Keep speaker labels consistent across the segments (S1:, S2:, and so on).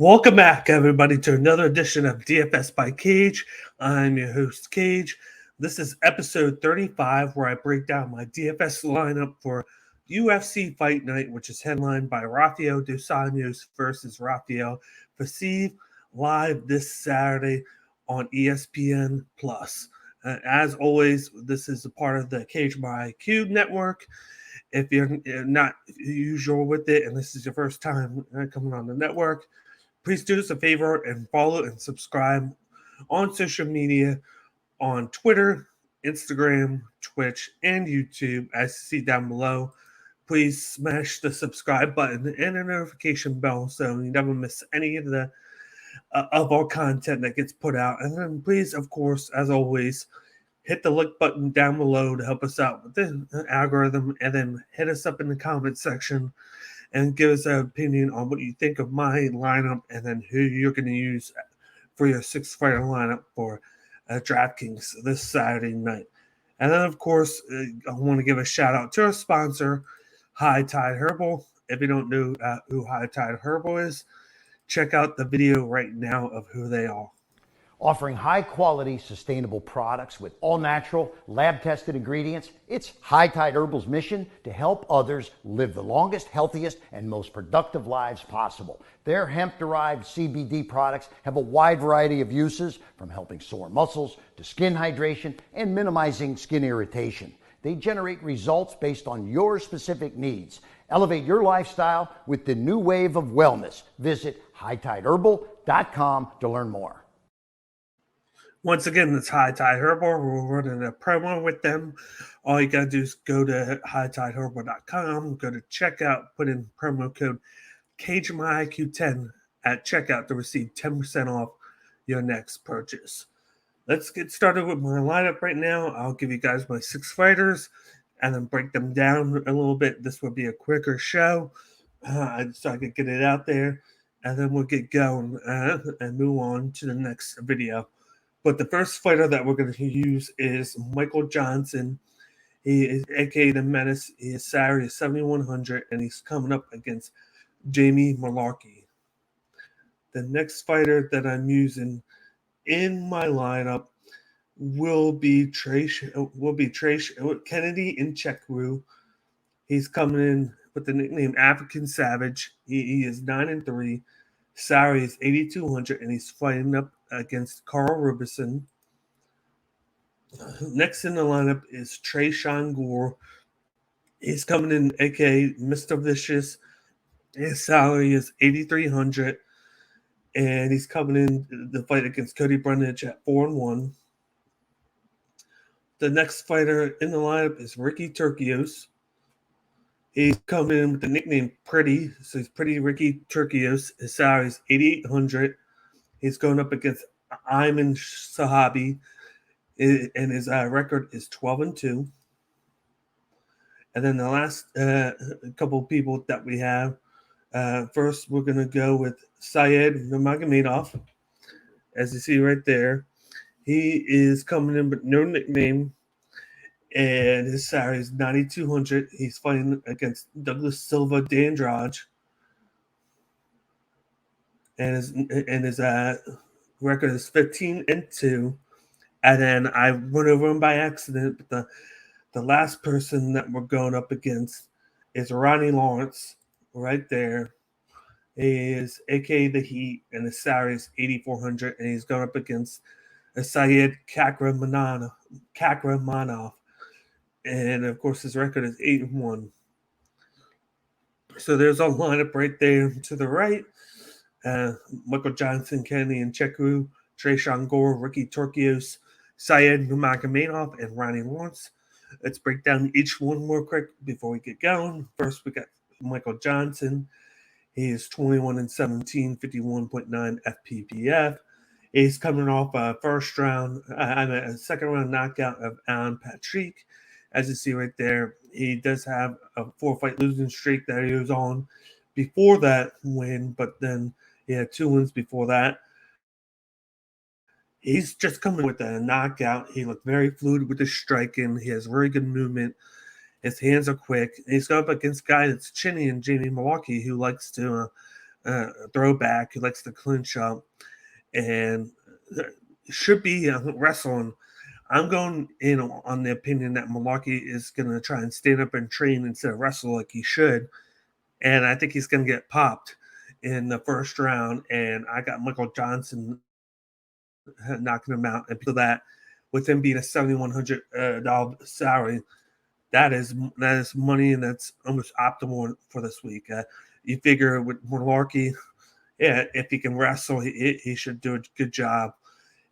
S1: Welcome back, everybody, to another edition of DFS by Cage. I'm your host, Cage. This is episode 35, where I break down my DFS lineup for UFC Fight Night, which is headlined by Rafael dos Anjos versus Rafael Fiziev, live this Saturday on ESPN+. As always, this is a part of the Cage by IQ network. If you're not usual with it, and this is your first time coming on the network, please do us a favor and follow and subscribe on social media on Twitter, Instagram, Twitch, and YouTube, as you see down below. Please smash the subscribe button and the notification bell so you never miss any of the of our content that gets put out. And then please, of course, as always, hit the like button down below to help us out with the algorithm, and then hit us up in the comment section and give us an opinion on what you think of my lineup and then who you're going to use for your six-fighter lineup for DraftKings this Saturday night. And then, of course, I want to give a shout-out to our sponsor, High Tide Herbal. If you don't know who High Tide Herbal is, check out the video right now of who they are.
S2: Offering high-quality, sustainable products with all-natural, lab-tested ingredients, it's High Tide Herbal's mission to help others live the longest, healthiest, and most productive lives possible. Their hemp-derived CBD products have a wide variety of uses, from helping sore muscles to skin hydration and minimizing skin irritation. They generate results based on your specific needs. Elevate your lifestyle with the new wave of wellness. Visit hightideherbal.com to learn more.
S1: Once again, it's High Tide Herbal. We're running a promo with them. All you got to do is go to hightideherbal.com, go to checkout, put in promo code CageMyIQ10 at checkout to receive 10% off your next purchase. Let's get started with my lineup right now. I'll give you guys my six fighters and then break them down a little bit. This will be a quicker show so I can get it out there, and then we'll get going and move on to the next video. But the first fighter that we're going to use is Michael Johnson. He is aka the Menace. His salary is $7,100, and he's coming up against Jamie Mullarkey. The next fighter that I'm using in my lineup will be Trace Kennedy Nchekwu. He's coming in with the nickname African Savage. He is 9-3. Salary is $8,200, and he's fighting up against Carl Roberson. Next in the lineup is Tresean Gore. He's coming in, aka Mr. Vicious. His salary is $8,300, and he's coming in the fight against Cody Brundage at 4-1. The next fighter in the lineup is Ricky Turcios. He's coming in with the nickname Pretty, so he's Pretty Ricky Turcios. His salary is $8,800. He's going up against Ayman Sahabi, and his record is 12-2. And then the last couple of people that we have, first we're going to go with Syed Nurmagomedov. As you see right there, he is coming in with no nickname, and his salary is $9,200. He's fighting against Douglas Silva de Andrade, and his record is 15-2. And then I went over him by accident, but the last person that we're going up against is Ronnie Lawrence, right there. He is aka the Heat, and his salary is $8,400, and he's going up against Syed Kakramanov. And of course, his record is 8-1. So there's a lineup right there to the right. Michael Johnson, Kennedy Nchekwu, Tresean Gore, Ricky Turcios, Syed Nurmagomedov, and Ronnie Lawrence. Let's break down each one more quick before we get going. First, we got Michael Johnson. He is 21-17, 51.9 FPPF. He's coming off a second round knockout of Alan Patrick. As you see right there, he does have a 4-fight losing streak that he was on before that win, but then he had 2 wins before that. He's just coming with a knockout. He looked very fluid with his striking. He has very good movement. His hands are quick. He's going up against a guy that's chinny and Jamie Mullarkey, who likes to throwback. He likes to clinch up and should be wrestling. I'm going in on the opinion that Malarkey is going to try and stand up and train instead of wrestle like he should. And I think he's going to get popped in the first round. And I got Michael Johnson knocking him out. And because of that, with him being a $7,100 salary, that is money, and that's almost optimal for this week. You figure with Malarkey, yeah, if he can wrestle, he should do a good job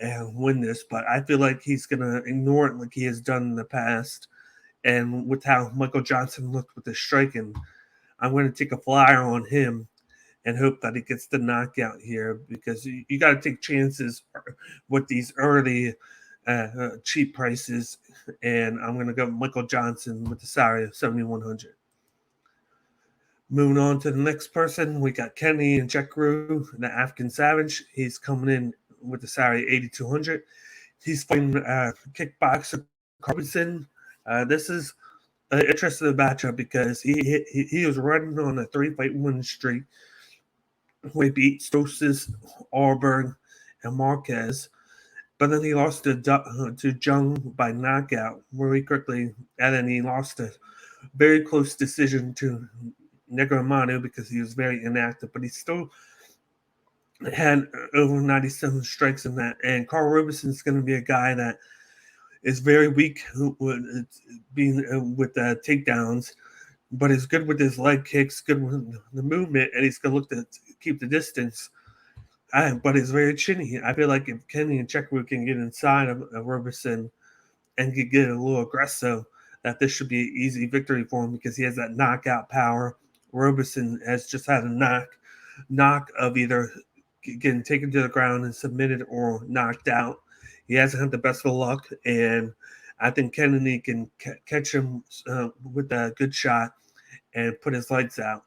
S1: and win this. But I feel like he's going to ignore it like he has done in the past. And with how Michael Johnson looked with his striking, I'm going to take a flyer on him and hope that he gets the knockout here, because you got to take chances with these early cheap prices. And I'm going to go Michael Johnson with the salary of 7,100. Moving on to the next person, we got Kenny and Chekru, the African Savage. He's coming in with the salary 8,200. He's fighting kickboxer Carbison. This is an interesting matchup because he was running on a 3-fight win streak. We beat Stosis, Auburn, and Marquez, but then he lost to Jung by knockout very quickly, and then he lost a very close decision to Nurmagomedov because he was very inactive, but he still had over 97 strikes in that. And Carl Robeson is going to be a guy that is very weak being with takedowns, but is good with his leg kicks, good with the movement, and he's going to look to keep the distance. But he's very chinny. I feel like if Kenny and Chekru can get inside of Robeson and can get a little aggressive, that this should be an easy victory for him because he has that knockout power. Robeson has just had a knock of either getting taken to the ground and submitted or knocked out. He hasn't had the best of luck, and I think Kennedy can catch him with a good shot and put his lights out.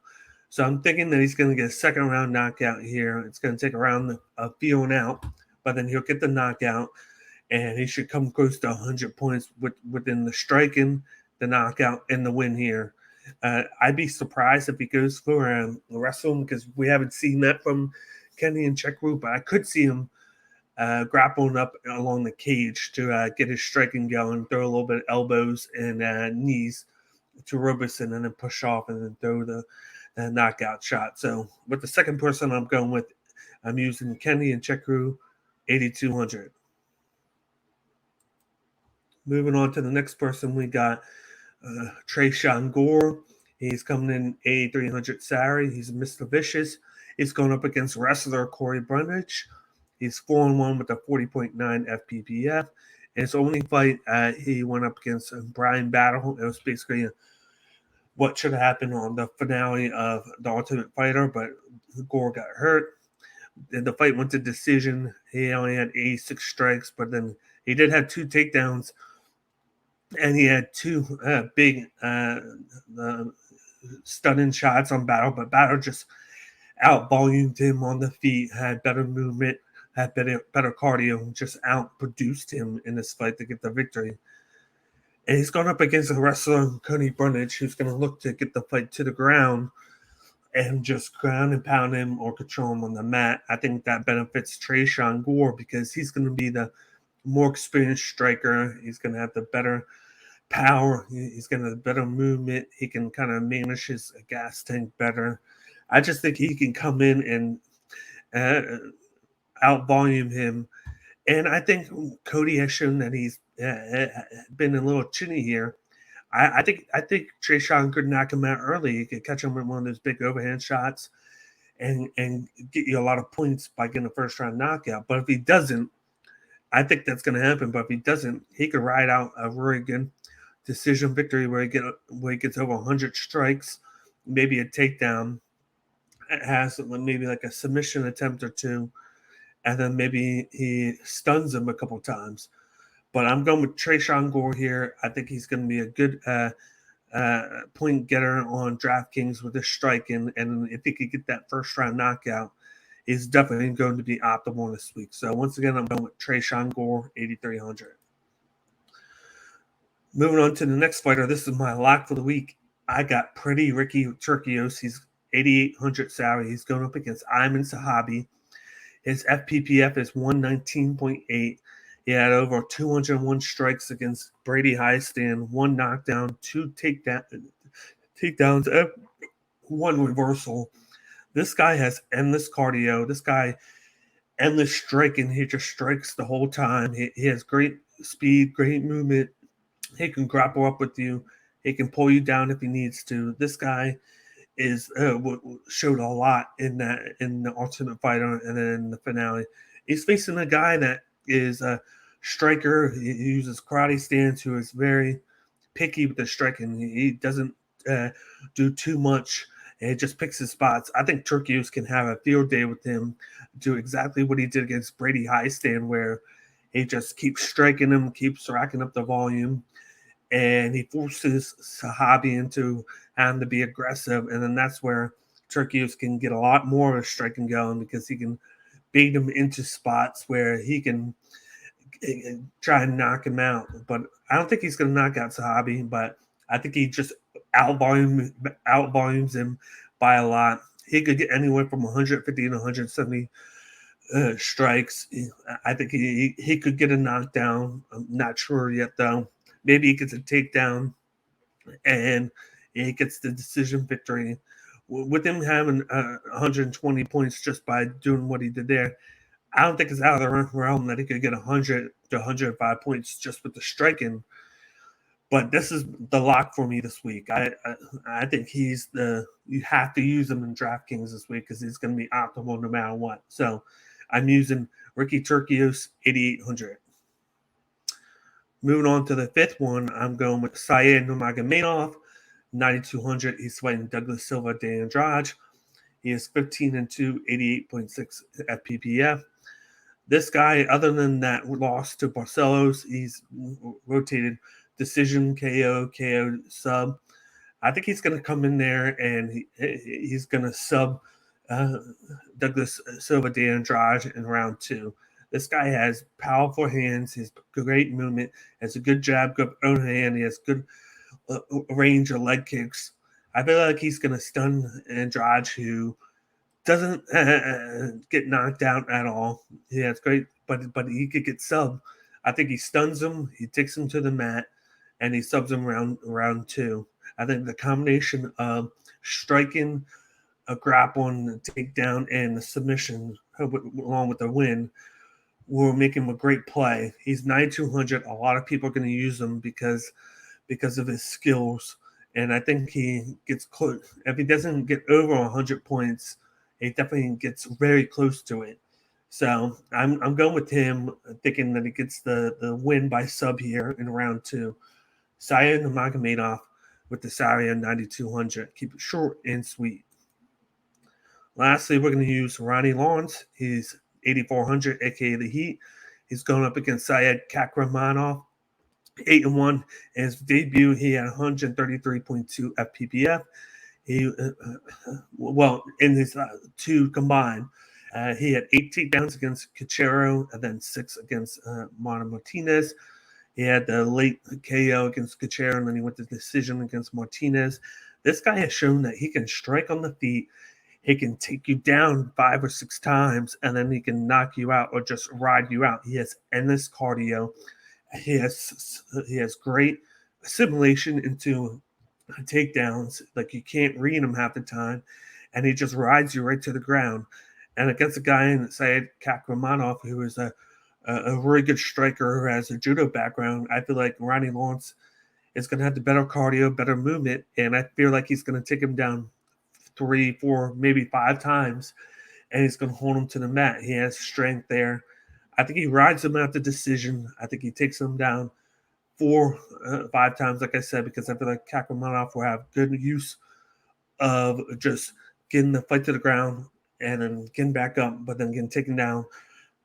S1: So I'm thinking that he's going to get a second round knockout here. It's going to take around a feeling out, but then he'll get the knockout, and he should come close to 100 points within the striking, the knockout, and the win here. I'd be surprised if he goes for wrestling because we haven't seen that from Kenny and Chekru, but I could see him grappling up along the cage to get his striking going, throw a little bit of elbows and knees to Robeson, and then push off and then throw the knockout shot. So with the second person I'm going with, I'm using Kenny and Chekru, 8,200. Moving on to the next person, we got Tresean Gore. He's coming in 8,300 salary. He's Mr. Vicious. He's going up against wrestler Corey Brundage. He's 4-1 with a 40.9 FPPF. And his only fight, he went up against Brian Battle. It was basically what should have happened on the finale of The Ultimate Fighter, but Gore got hurt. And the fight went to decision. He only had 86 strikes, but then he did have 2 takedowns, and he had 2 big stunning shots on Battle, but Battle just out-volumed him on the feet, had better movement, had better cardio, just out-produced him in this fight to get the victory. And he's going up against a wrestler, Cody Brundage, who's going to look to get the fight to the ground and just ground and pound him or control him on the mat. I think that benefits Tresean Gore because he's going to be the more experienced striker. He's going to have the better power. He's going to have better movement. He can kind of manage his gas tank better. I just think he can come in and out-volume him. And I think Cody has shown that he's been a little chinny here. I think Tresean could knock him out early. He could catch him with one of those big overhand shots and get you a lot of points by getting a first-round knockout. But if he doesn't, I think that's going to happen. But if he doesn't, he could ride out a very good decision victory where he gets over 100 strikes, maybe a takedown, has maybe like a submission attempt or 2, and then maybe he stuns him a couple times. But I'm going with Tresean Gore here. I think he's going to be a good point getter on DraftKings with his striking, and if he could get that first-round knockout, he's definitely going to be optimal this week. So once again, I'm going with Tresean Gore, 8,300. Moving on to the next fighter. This is my lock for the week. I got Pretty Ricky Turcios. He's 8,800 salary. He's going up against Ayman Sahabi. His FPPF is 119.8. He had over 201 strikes against Brady Highstand, 1 knockdown, 2 takedowns, 1 reversal. This guy has endless cardio. This guy, endless striking. He just strikes the whole time. He has great speed, great movement. He can grapple up with you. He can pull you down if he needs to. This guy is showed a lot in the Ultimate Fighter and then in the finale. He's facing a guy that is a striker. He uses karate stance, who is very picky with the striking. He doesn't do too much. And he just picks his spots. I think Turcios can have a field day with him, do exactly what he did against Brady Highstand, where he just keeps striking him, keeps racking up the volume, and he forces Sahabi into having to be aggressive. And then that's where Turcios can get a lot more of striking going, because he can bait him into spots where he can try and knock him out. But I don't think he's going to knock out Sahabi, but I think he just outvolumes him by a lot. He could get anywhere from 150 to 170 strikes. I think he could get a knockdown. I'm not sure yet, though. Maybe he gets a takedown and he gets the decision victory. With him having 120 points just by doing what he did there, I don't think it's out of the realm that he could get 100 to 105 points just with the striking. But this is the lock for me this week. I think you have to use him in DraftKings this week, because he's going to be optimal no matter what. So I'm using Ricky Turcios, 8,800. Moving on to the fifth one, I'm going with Syed Nurmagomedov, 9,200. He's fighting Douglas Silva de Andrade. He is 15-2, 88.6 FPPF. This guy, other than that loss to Barcelos, he's rotated decision, KO sub. I think he's going to come in there and he's going to sub Douglas Silva de Andrade in round 2. This guy has powerful hands. He has great movement. Has a good jab, good own hand. He has good range of leg kicks. I feel like he's going to stun Andrade, who doesn't get knocked out at all. He has great, but he could get subbed. I think he stuns him. He takes him to the mat, and he subs him round 2. I think the combination of striking, a grappling, a takedown, and the submission, along with the win, will make him a great play. He's 9,200. A lot of people are going to use him because of his skills, and I think he gets close. If he doesn't get over 100 points, he definitely gets very close to it. So I'm going with him, thinking that he gets the win by sub here in round 2. Syed Nurmagomedov with the salary of 9,200. Keep it short and sweet. Lastly, we're going to use Ronnie Lawrence. He's 8,400, aka the Heat. He's going up against Syed Kakramanov, 8-1. In his debut, he had 133.2 FPPF. In his 2 combined, he had 8 takedowns against Cachero and then 6 against Martinez. He had the late KO against Cachero, and then he went to decision against Martinez. This guy has shown that he can strike on the feet. He can take you down 5 or 6 times, and then he can knock you out or just ride you out. He has endless cardio. He has great assimilation into takedowns. Like, you can't read him half the time, and he just rides you right to the ground. And against a guy in Syed Kakramanov, who is a really good striker who has a judo background, I feel like Ronnie Lawrence is going to have the better cardio, better movement, and I feel like he's going to take him down 3, 4, maybe 5 times, and he's going to hold him to the mat. He has strength there. I think he rides him out the decision. I think he takes him down 4, 5 times, like I said, because I feel like Kakramanov will have good use of just getting the fight to the ground and then getting back up, but then getting taken down.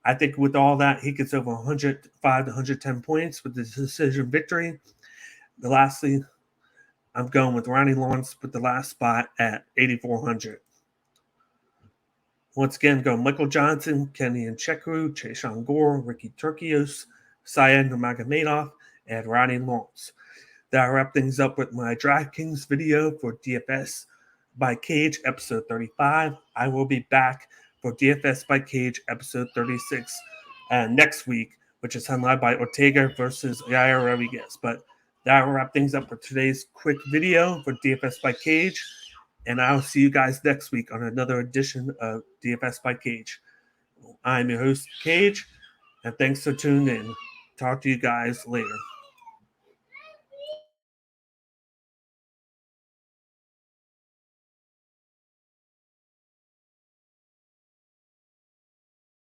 S1: I think with all that, he gets over 105 to 110 points with the decision victory. Lastly, I'm going with Ronnie Lawrence with the last spot at 8,400. Once again, go Michael Johnson, Kenny Nchekwu, Cheshan Gore, Ricky Turcios, Syed Nurmagomedov, and Ronnie Lawrence. That'll wrap things up with my DraftKings video for DFS by Cage episode 35. I will be back for DFS by Cage episode 36 next week, which is headlined by Ortega versus Yair Rodriguez. But that will wrap things up for today's quick video for DFS by Cage. And I'll see you guys next week on another edition of DFS by Cage. I'm your host, Cage, and thanks for tuning in. Talk to you guys later.